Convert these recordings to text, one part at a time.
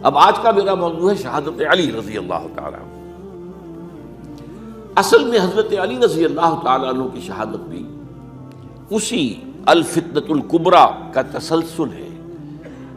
اب آج کا میرا موضوع ہے شہادت علی رضی اللہ تعالیٰ عنہ۔ اصل میں حضرت علی رضی اللہ تعالیٰ عنہ کی شہادت بھی اسی الفتنۃ الکبریٰ کا تسلسل ہے۔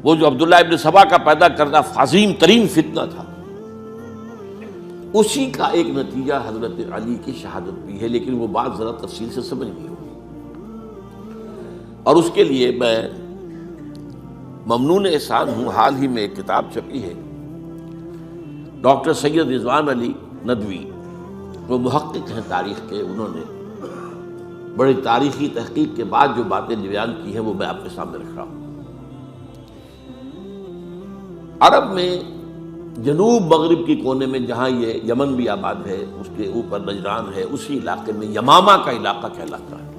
وہ جو عبداللہ ابن سبا کا پیدا کردہ عظیم ترین فتنہ تھا، اسی کا ایک نتیجہ حضرت علی کی شہادت بھی ہے، لیکن وہ بات ذرا تفصیل سے سمجھنی ہوگی۔ اور اس کے لیے میں ممنون احسان ہوں، حال ہی میں ایک کتاب چھپی ہے، ڈاکٹر سید رضوان علی ندوی، وہ محقق ہیں تاریخ کے، انہوں نے بڑی تاریخی تحقیق کے بعد جو باتیں بیان کی ہیں وہ میں آپ کے سامنے رکھ رہا ہوں۔ عرب میں جنوب مغرب کی کونے میں جہاں یہ یمن بھی آباد ہے، اس کے اوپر نجران ہے، اسی علاقے میں یمامہ کا علاقہ کہلاتا ہے۔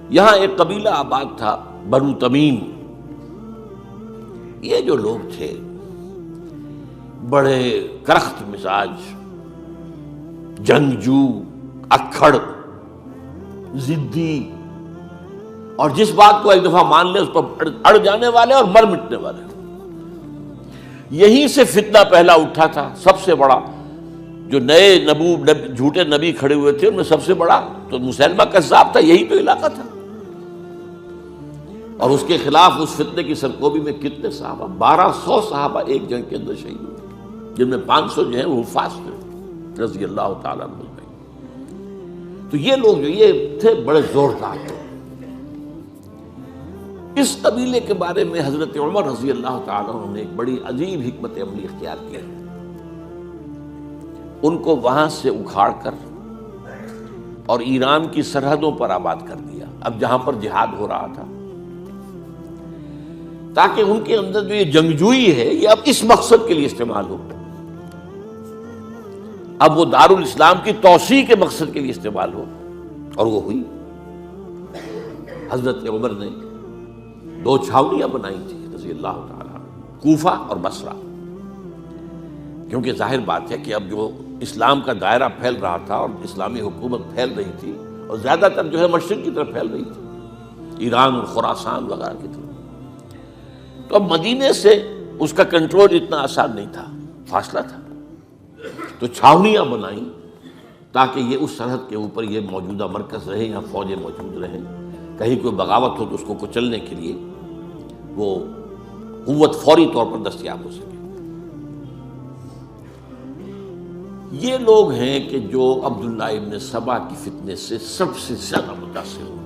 یہاں ایک قبیلہ آباد تھا، بنو تمیم۔ یہ جو لوگ تھے بڑے کرخت مزاج، جنگجو، اکھڑ، ضدی، اور جس بات کو ایک دفعہ مان لے اس پر اڑ جانے والے اور مر مٹنے والے۔ یہیں سے فتنہ پہلا اٹھا تھا۔ سب سے بڑا جو نئے جھوٹے نبی کھڑے ہوئے تھے ان میں سب سے بڑا تو مسیلمہ کذاب تھا، یہی تو علاقہ تھا۔ اور اس کے خلاف اس فتنے کی سرکوبی میں کتنے صحابہ، 1200 صحابہ ایک جنگ کے اندر شہید ہوئے، جن میں 500 جو ہیں وہ حفاظ تھے رضی اللہ تعالیٰ عنہ۔ تو یہ لوگ جو یہ تھے بڑے زوردار تھے۔ اس قبیلے کے بارے میں حضرت عمر رضی اللہ تعالیٰ عنہ نے ایک بڑی عجیب حکمت عملی اختیار کی۔ ان کو وہاں سے اکھاڑ کر اور ایران کی سرحدوں پر آباد کر دیا، اب جہاں پر جہاد ہو رہا تھا، تاکہ ان کے اندر جو یہ جنگجوئی ہے یہ اب اس مقصد کے لیے استعمال ہو، اب وہ دارالاسلام کی توسیع کے مقصد کے لیے استعمال ہو۔ اور وہ ہوئی۔ حضرت عمر نے 2 چھاؤنیاں بنائی تھی رضی اللہ تعالیٰ، کوفہ اور بصرہ، کیونکہ ظاہر بات ہے کہ اب جو اسلام کا دائرہ پھیل رہا تھا اور اسلامی حکومت پھیل رہی تھی، اور زیادہ تر جو ہے مشرق کی طرف پھیل رہی تھی، ایران اور خراسان وغیرہ کی طرف۔ تو اب مدینے سے اس کا کنٹرول اتنا آسان نہیں تھا، فاصلہ تھا، تو چھاؤنیاں بنائیں تاکہ یہ اس سرحد کے اوپر یہ موجودہ مرکز رہے، یہاں فوجیں موجود رہیں، کہیں کوئی بغاوت ہو تو اس کو کچلنے کے لیے وہ قوت فوری طور پر دستیاب ہو سکے۔ یہ لوگ ہیں کہ جو عبداللہ ابن سبا کی فتنے سے سب سے زیادہ متاثر ہوئے۔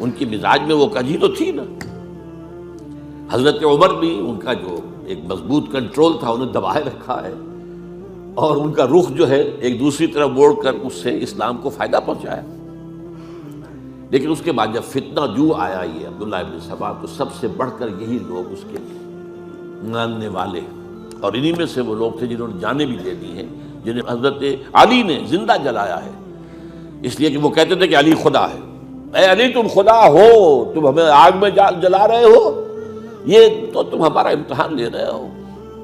ان کی مزاج میں وہ کجی تو تھی نا۔ حضرت عمر بھی ان کا جو ایک مضبوط کنٹرول تھا انہیں دبائے رکھا ہے، اور ان کا رخ جو ہے ایک دوسری طرف موڑ کر اس سے اسلام کو فائدہ پہنچایا۔ لیکن اس کے بعد جب فتنہ جو آیا یہ عبداللہ ابن سبا، تو سب سے بڑھ کر یہی لوگ اس کے ماننے والے، اور انہی میں سے وہ لوگ تھے جنہوں نے جانیں بھی دے دی ہیں، جنہیں حضرت علی نے زندہ جلایا ہے، اس لیے کہ وہ کہتے تھے کہ علی خدا ہے۔ اے علی تم خدا ہو، تم ہمیں آگ میں جلا رہے ہو، یہ تو تم ہمارا امتحان لے رہے ہو۔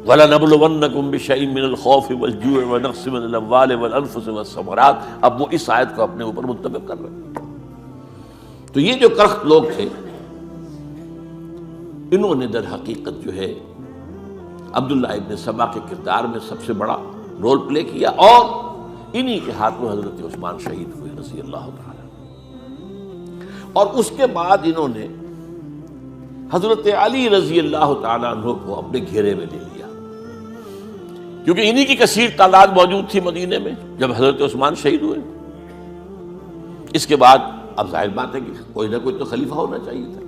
وَلَنَبْلُوَنَّكُمْ بِشَيْءٍ مِّنَ الْخَوْفِ وَالْجُوعِ وَنَقْصٍ مِّنَ الْأَمْوَالِ وَالْأَنفُسِ وَالثَّمَرَاتِ۔ اب وہ اس آیت کو اپنے اوپر منطبق کر رہے ہیں۔ تو یہ جو کرخت لوگ تھے، انہوں نے در حقیقت جو ہے عبداللہ ابن سبا کے کردار میں سب سے بڑا رول پلے کیا، اور انہی کے ہاتھوں حضرت عثمان شہید ہوئے رضی اللہ تعالیٰ۔ اور اس کے بعد انہوں نے حضرت علی رضی اللہ تعالیٰ عنہ کو اپنے گھیرے میں لے لیا، کیونکہ انہی کی کثیر تعداد موجود تھی مدینے میں جب حضرت عثمان شہید ہوئے۔ اس کے بعد اب ظاہر بات ہے کہ کوئی نہ کوئی تو خلیفہ ہونا چاہیے تھا۔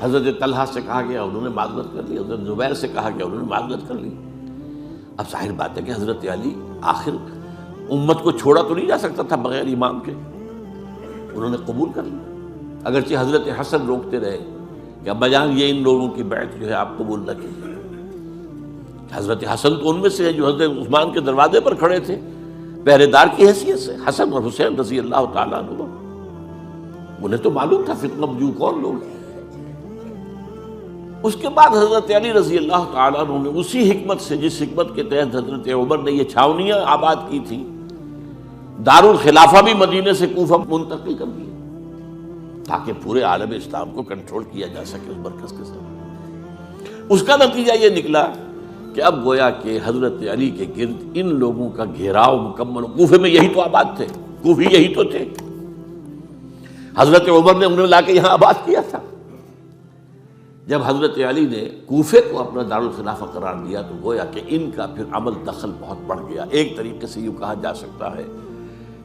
حضرت طلحہ سے کہا گیا، انہوں نے معذرت کر لی، حضرت زبیر سے کہا گیا، انہوں نے معذرت کر لی۔ اب ظاہر بات ہے کہ حضرت علی آخر امت کو چھوڑا تو نہیں جا سکتا تھا بغیر امام کے، انہوں نے قبول کر لیا، اگرچہ حضرت حسن روکتے رہے کہ ابا جان یہ ان لوگوں کی بیعت جو ہے آپ قبول نہ کیجیے۔ حضرت حسن تو ان میں سے ہیں جو حضرت عثمان کے دروازے پر کھڑے تھے پہرے دار کی حیثیت سے، حسن اور حسین رضی اللہ تعالیٰ عنہ، انہیں تو معلوم تھا فتنہ جو کون لوگ ہیں۔ اس کے بعد حضرت علی رضی اللہ تعالیٰ عنہ نے اسی حکمت سے، جس حکمت کے تحت حضرت عمر نے یہ چھاونیاں آباد کی تھیں، دارالخلافہ بھی مدینے سے کوفہ منتقل کر دیا تاکہ پورے عالم اسلام کو کنٹرول کیا جا سکے اس مرکز کے ساتھ۔ اس کا نتیجہ یہ نکلا کہ اب گویا کہ حضرت علی کے گرد ان لوگوں کا گھیراؤ مکمل. کوفے میں یہی تو آباد تھے, کوفی یہی تو تھے. حضرت عمر نے انہیں لا کے یہاں آباد کیا تھا. جب حضرت علی نے کوفے کو اپنا دارالخلافہ قرار دیا تو گویا کہ ان کا پھر عمل دخل بہت بڑھ گیا. ایک طریقے سے یوں کہا جا سکتا ہے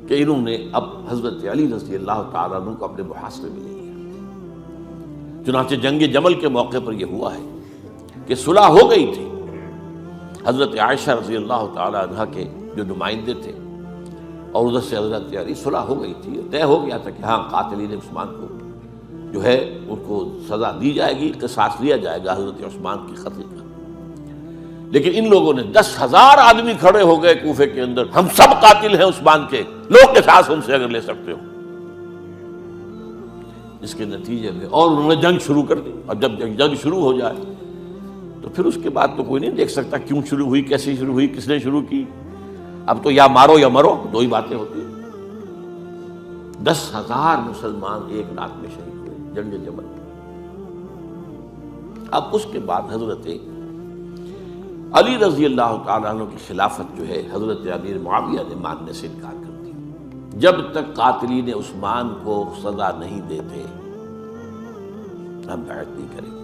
کہ انہوں نے اب حضرت علی رضی اللہ تعالیٰ عنہ کو اپنے محاصرے میں لے لیا. چنانچہ جنگ جمل کے موقع پر یہ ہوا ہے کہ صلح ہو گئی تھی. حضرت عائشہ رضی اللہ تعالیٰ عنہ کے جو نمائندے تھے اور ادھر سے حضرت علی, صلح ہو گئی تھی. طے ہو گیا تھا کہ ہاں قاتلین عثمان کو جو ہے ان کو سزا دی جائے گی, قصاص لیا جائے گا حضرت عثمان کی قتل کا. لیکن ان لوگوں نے 10,000 آدمی کھڑے ہو گئے کوفے کے اندر, ہم سب قاتل ہیں عثمان کے, لوگ قصاص ہم سے اگر لے سکتے ہو. جس کے نتیجے میں اور انہوں نے جنگ شروع کر دی. اور جب جنگ شروع ہو جائے تو پھر اس کے بعد تو کوئی نہیں دیکھ سکتا کیوں شروع ہوئی, کیسے شروع ہوئی, کس نے شروع کی. اب تو یا مارو یا مرو, دو ہی باتیں ہوتی ہیں. 10,000 مسلمان ایک رات میں شہید ہوئے جنگ جمل. اب اس کے بعد حضرت علی رضی اللہ تعالیٰ عنہ کی خلافت جو ہے حضرت امیر معاویہ نے ماننے سے انکار کر دیا. جب تک قاتلین عثمان کو سزا نہیں دیتے ہم بیعت نہیں کریں گے.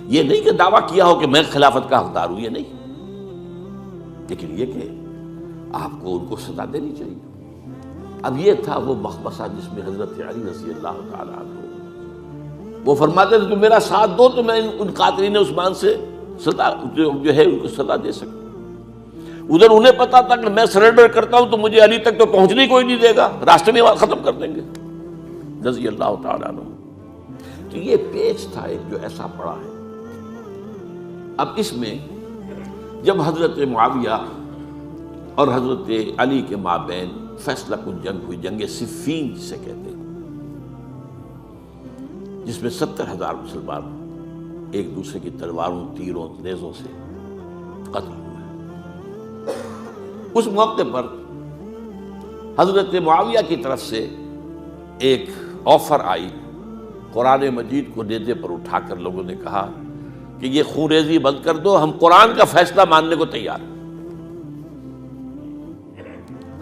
یہ نہیں کہ دعویٰ کیا ہو کہ میں خلافت کا حقدار ہوں, یہ نہیں, لیکن یہ کہ آپ کو ان کو سزا دینی چاہیے. اب یہ تھا وہ مخمصہ جس میں حضرت علی رضی اللہ تعالیٰ عنہ وہ فرماتے تھے کہ میرا ساتھ دو تو میں ان قاتلین عثمان سے سزا جو ہے ان کو سزا دے سکوں. ادھر انہیں پتا تھا کہ میں سرنڈر کرتا ہوں تو مجھے علی تک تو پہنچنے کوئی نہیں دے گا, راستے میں ختم کر دیں گے رضی اللہ تعالیٰ عنہ. تو یہ پیچ تھا ایک جو ایسا پڑا ہے. اب اس میں جب حضرت معاویہ اور حضرت علی کے مابین فیصلہ کن جنگ ہوئی, جنگ صفین جسے کہتے ہیں, جس میں 70,000 مسلمان ایک دوسرے کی تلواروں, تیروں, نیزوں سے قتل ہوئے. اس موقع پر حضرت معاویہ کی طرف سے ایک آفر آئی. قرآن مجید کو نیزے پر اٹھا کر لوگوں نے کہا کہ یہ خونریزی بند کر دو, ہم قرآن کا فیصلہ ماننے کو تیار ہیں.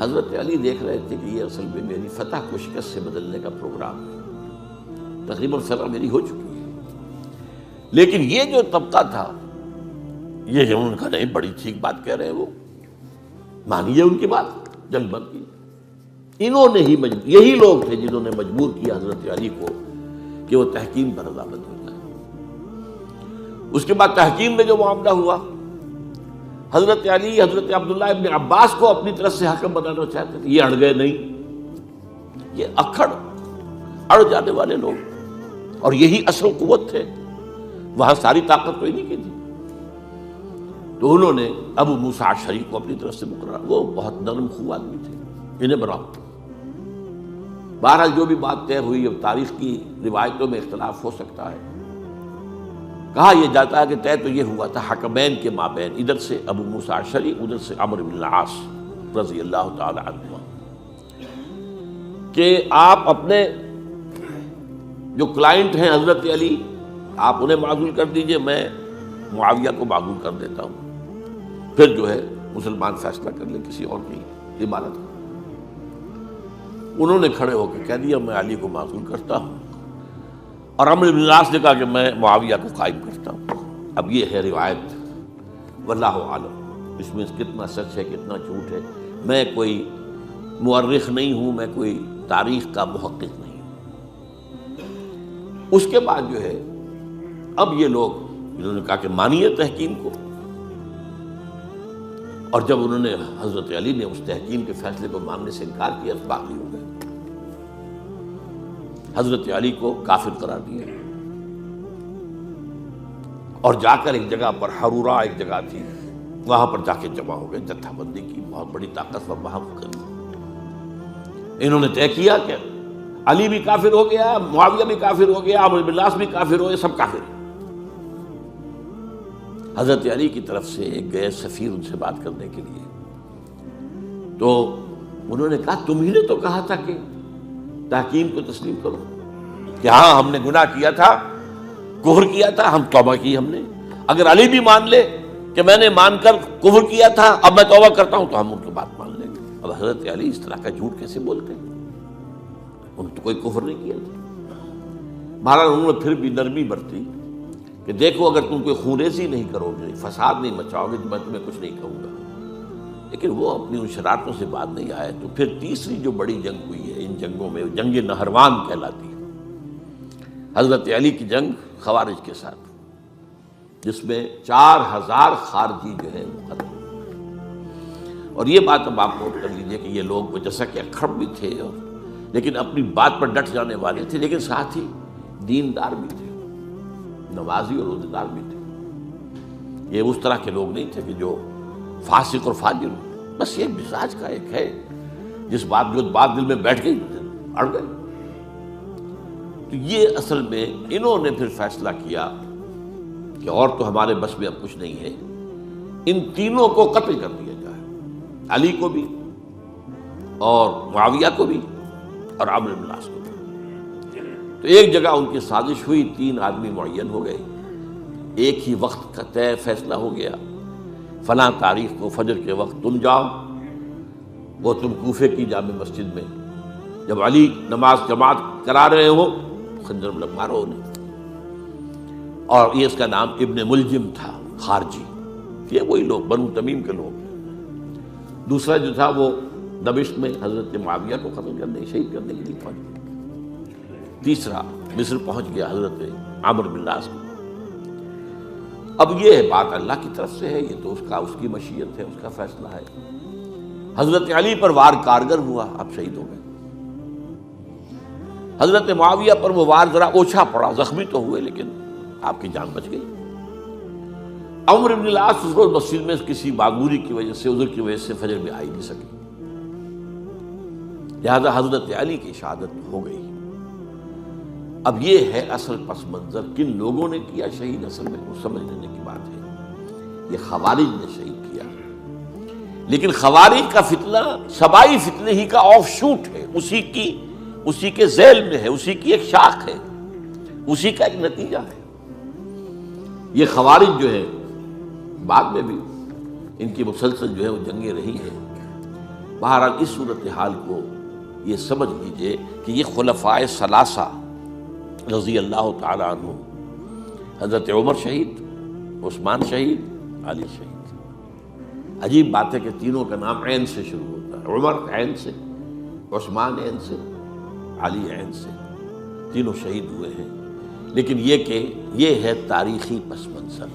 حضرت علی دیکھ رہے تھے کہ یہ اصل میں میری فتح کو شکست سے بدلنے کا پروگرام ہے. تقریباً فتح میری ہو چکی ہے, لیکن یہ جو طبقہ تھا یہ انہوں نے کہا نہیں, بڑی ٹھیک بات کہہ رہے ہیں وہ, مانیے ان کی بات, جنگ بند کی. انہوں نے ہی یہی لوگ تھے جنہوں نے مجبور کیا حضرت علی کو کہ وہ تحکیم پر رضامند ہو جائے. اس کے بعد تحکیم میں جو معاملہ ہوا, حضرت علی حضرت عبداللہ ابن عباس کو اپنی طرف سے حکم بنانا چاہتے تھے. یہ اڑ گئے نہیں, یہ اڑ جانے والے لوگ, اور یہی اصل قوت تھے, وہاں ساری طاقت تو انہیں کی تھی. تو انہوں نے ابو موسیٰ اشعری کو اپنی طرف سے مقرر, وہ بہت نرم خو آدمی تھے, انہیں بناؤ. بہرحال جو بھی بات طے ہوئی, اب تاریخ کی روایتوں میں اختلاف ہو سکتا ہے. کہا یہ جاتا ہے کہ طے تو یہ ہوا تھا حکمین کے مابین, ادھر سے ابو موسیٰ اشعری, ادھر سے عمرو بن العاص رضی اللہ تعالی عنہ, کہ آپ اپنے جو کلائنٹ ہیں حضرت علی آپ انہیں معزول کر دیجئے, میں معاویہ کو معزول کر دیتا ہوں. پھر جو ہے مسلمان فیصلہ کر لیں کسی اور کی عبادت. انہوں نے کھڑے ہو کے کہہ دیا میں علی کو معزول کرتا ہوں, اور عمرو بن العاص نے کہا کہ میں معاویہ کو قائم کرتا ہوں. اب یہ ہے روایت, واللہ عالم اس میں کتنا سچ ہے کتنا جھوٹ ہے. میں کوئی مورخ نہیں ہوں, میں کوئی تاریخ کا محقق نہیں ہوں. اس کے بعد جو ہے اب یہ لوگ انہوں نے کہا کہ مانیے تحکیم کو, اور جب انہوں نے حضرت علی نے اس تحکیم کے فیصلے کو ماننے سے انکار کیا تو باقی ہو گئے. حضرت علی کو کافر قرار دیا, اور جا کر ایک جگہ پر حرورہ ایک جگہ تھی, وہاں پر جا کے جمع ہو گئے, جتھا بندی کی بہت بڑی طاقت پر وہاں کر. انہوں نے طے کیا کہ علی بھی کافر ہو گیا, معاویہ بھی کافر ہو گیا, عمرو بن العاص بھی کافر ہو گئے, سب کافر ہیں. حضرت علی کی طرف سے ایک گئے سفیر ان سے بات کرنے کے لیے, تو انہوں نے کہا تم ہی نے تو کہا تھا کہ تحکیم کو تسلیم کرو, کہ ہاں ہم نے گناہ کیا تھا, کفر کیا تھا، ہم توبہ کی ہم نے. اگر علی بھی مان لے کہ میں نے مان کر کفر کیا تھا، اب میں توبہ کرتا ہوں، تو ہم ان کی بات مان لیں گے. اب حضرت علی اس طرح کا جھوٹ کیسے بولتے ہیں؟ انہوں نے تو کوئی کفر نہیں کیا تھا. بہرحال انہوں نے پھر بھی نرمی برتی کہ دیکھو اگر تم کوئی خونریزی نہیں کرو گے، فساد نہیں مچاؤ گے، تو میں تمہیں کچھ نہیں کہوں گا. لیکن وہ اپنی ان شرارتوں سے بعد نہیں آئے. تو پھر تیسری جو بڑی جنگ ہوئی ہے ان جنگوں میں، جنگ نہروان کہلاتی ہے، حضرت علی کی جنگ خوارج کے ساتھ، جس میں 4000 خارجی جو ہے وہ ختم ہوئے. اور یہ بات اب آپ نوٹ کر لیجئے کہ یہ لوگ جیسا کہ اکھڑ بھی تھے لیکن اپنی بات پر ڈٹ جانے والے تھے، لیکن ساتھ ہی دیندار بھی تھے، نمازی اور روزے دار بھی تھے. یہ اس طرح کے لوگ نہیں تھے کہ جو فاسق اور فاجر ہو، بس یہ مزاج کا ایک ہے، جو بات دل میں بیٹھ گئی اڑ گئی. تو یہ اصل میں انہوں نے پھر فیصلہ کیا کہ اور تو ہمارے بس میں اب کچھ نہیں ہے، ان تینوں کو قتل کر دیا جائے، علی کو بھی اور معاویہ کو بھی اور عمرو بن العاص کو بھی. تو ایک جگہ ان کی سازش ہوئی، 3 آدمی معین ہو گئے، ایک ہی وقت کا طے فیصلہ ہو گیا، فلاں تاریخ کو فجر کے وقت تم جاؤ، وہ تم کوفے کی جامع مسجد میں جب علی نماز جماعت کرا رہے ہو خنجر مارو انہیں. اور یہ اس کا نام ابن ملجم تھا، خارجی، یہ وہی لوگ بنو تمیم کے لوگ. دوسرا جو تھا وہ دمشق میں حضرت معاویہ کو قتل کرنے شہید کرنے کے لیے پہنچ گیا. تیسرا مصر پہنچ گیا حضرت عمرو بن العاص کو. اب یہ بات اللہ کی طرف سے ہے، یہ تو اس کی مشیت ہے، اس کا فیصلہ ہے. حضرت علی پر وار کارگر ہوا، آپ شہید ہو گئے. حضرت معاویہ پر وہ وار ذرا اوچھا پڑا، زخمی تو ہوئے لیکن آپ کی جان بچ گئی. عمرو بن العاص اس روز مسجد میں کسی معذوری کی وجہ سے، عذر کی وجہ سے فجر میں آ ہی نہیں سکی، لہذا حضرت علی کی شہادت ہو گئی. اب یہ ہے اصل پس منظر، کن لوگوں نے کیا شہید، اصل میں کچھ سمجھ لینے کی بات ہے. یہ خوارج نے شہید کیا، لیکن خوارج کا فتنہ سبائی فتنے ہی کا آف شوٹ ہے، اسی کے ذیل میں ہے، اسی کی ایک شاخ ہے، اسی کا ایک نتیجہ ہے. یہ خوارج جو ہے بعد میں بھی ان کی مسلسل جو ہے وہ جنگیں رہی ہیں. بہرحال اس صورتحال کو یہ سمجھ لیجئے کہ یہ خلفائے ثلاثہ رضی اللہ تعالی عنہ، حضرت عمر شہید، عثمان شہید، علی شہید. عجیب بات ہے کہ تینوں کا نام عین سے شروع ہوتا ہے، عمر عین سے، عثمان عین سے، علی عین سے، تینوں شہید ہوئے ہیں. لیکن یہ کہ یہ ہے تاریخی پس منظر.